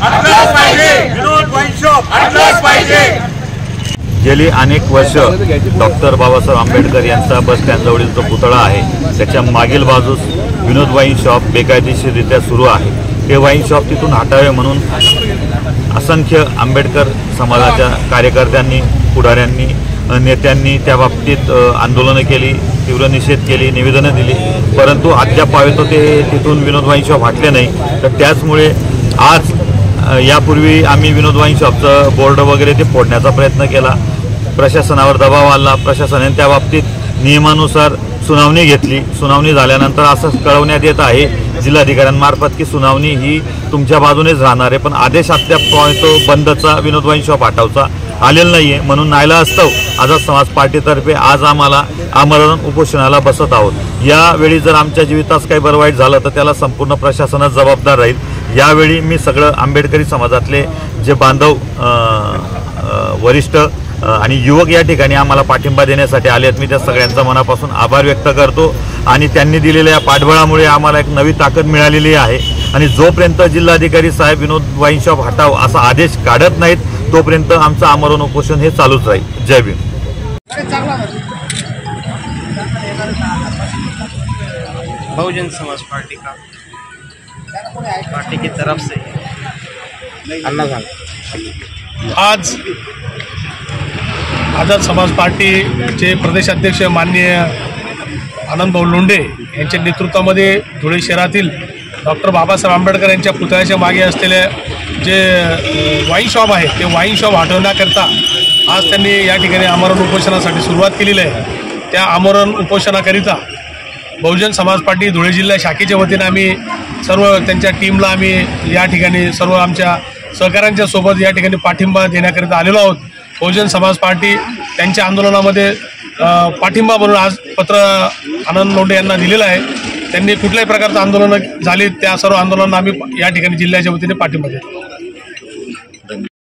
विनोद wine shop गेली अनेक वर्ष डॉक्टर बाबासाहेब आंबेडकर यांचा बस स्टँडजवळील जो पुतळा आहे त्याच्या मागील बाजूस विनोद वाईन शॉप बेकायदेशीररित्या सुरू आहे। हे वाईन शॉप तिथून हटावे म्हणून असंख्य आंबेडकर समाजाच्या कार्यकर्त्यांनी, पुढाऱ्यांनी, नेत्यांनी त्या बाबतीत आंदोलनं केली, तीव्र निषेध केली, निवेदनं दिली, परंतु अद्याप ते तिथून विनोद वाईन शॉप हटले नाही। तर त्याचमुळे आज यापूर्वी आम्ही विनोद वाईन शॉपचं बोर्ड वगैरे ते फोडण्याचा प्रयत्न केला। प्रशासनावर दबाव आला, प्रशासनाने त्या बाबतीत नियमानुसार सुनावणी घेतली। सुनावणी झाल्यानंतर असं कळवण्यात येत आहे जिल्हाधिकाऱ्यांमार्फत की सुनावणी ही तुमच्या बाजूनेच राहणार आहे, पण आदेश अद्याप तो बंदचा विनोद वाईन शॉप हटवचा आलेला नाही आहे। म्हणून नाईलाजास्तव आझाद समाज पार्टीतर्फे आज आम्हाला आमरण उपोषणाला बसत आहोत। यावेळी जर आमच्या जीवितास काही बरं वाईट झालं तर त्याला संपूर्ण प्रशासनच जबाबदार राहील। यावेळी मी सगळं आंबेडकरी समाजातले जे बांधव, वरिष्ठ आणि युवक या ठिकाणी आम्हाला पाठिंबा देण्यासाठी आले आहेत, मी त्या सगळ्यांचा मनापासून आभार व्यक्त करतो। आणि त्यांनी दिलेल्या पाठबळामुळे आम्हाला एक नवी ताकद मिळालेली आहे। आणि जोपर्यंत जिल्हाधिकारी साहेब विनोद वाईन शॉप हटाव असा आदेश काढत नाहीत तोपर्यंत आमचं आमरण उपोषण हे चालूच राहील। जय भीम। बहुजन समाज पार्टी की तरफ से आज आझाद समाज पार्टीचे प्रदेशाध्यक्ष माननीय आनंदभाऊ लोंढे यांच्या नेतृत्वामध्ये धुळे शहरातील डॉक्टर बाबासाहेब आंबेडकर यांच्या पुतळ्याच्या मागे असलेले जे वाईन शॉप आहे ते वाईन शॉप हटवण्याकरता आज त्यांनी या ठिकाणी आमरण उपोषणासाठी सुरुवात केलेली आहे। त्या आमरण उपोषणाकरिता बहुजन समाज पार्टी धुळे जिल्हा शाखेच्या वतीने आम्ही सर्व त्यांच्या टीमला आम्ही या ठिकाणी सर्व आमच्या सहकाऱ्यांच्या सोबत या ठिकाणी पाठिंबा देण्याकरिता आलेलो आहोत। बहुजन समाज पार्टी त्यांच्या आंदोलनामध्ये पाठिंबा म्हणून आज पत्र आनंद लोंढे यांना दिलेलं आहे। त्यांनी कुठल्याही प्रकारचं आंदोलन झाली त्या सर्व आंदोलनांना आम्ही या ठिकाणी जिल्ह्याच्या वतीने पाठिंबा देतो।